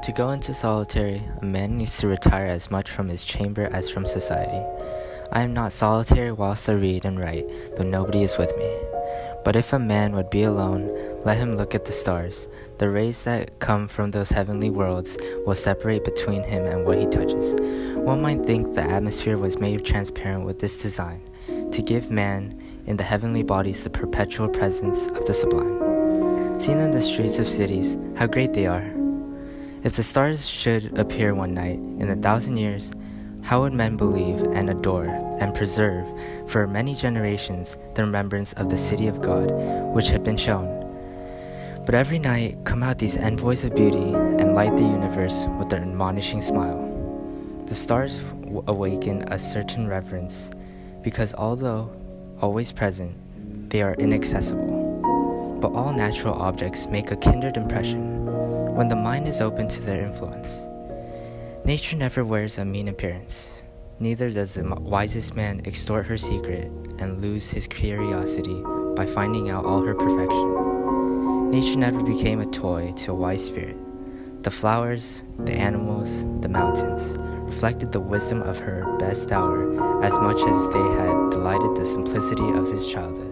To go into solitary, a man needs to retire as much from his chamber as from society. I am not solitary whilst I read and write, though nobody is with me. But if a man would be alone, let him look at the stars. The rays that come from those heavenly worlds will separate between him and what he touches. One might think the atmosphere was made transparent with this design, to give man in the heavenly bodies the perpetual presence of the sublime. Seen in the streets of cities, how great they are! If the stars should appear one night in 1,000 years, how would men believe and adore and preserve for many generations the remembrance of the city of God which had been shown? But every night come out these envoys of beauty and light the universe with their admonishing smile. The stars awaken a certain reverence, because although always present, they are inaccessible. But all natural objects make a kindred impression when the mind is open to their influence. Nature never wears a mean appearance, neither does the wisest man extort her secret and lose his curiosity by finding out all her perfection. Nature never became a toy to a wise spirit. The flowers, the animals, the mountains reflected the wisdom of her best hour as much as they had delighted the simplicity of his childhood.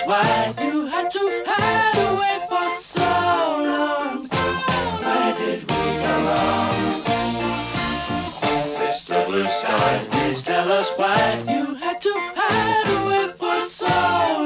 Why you had to hide away for so long? Where did we go wrong? Mr. Blue Sky, please tell us why you had to hide away for so long.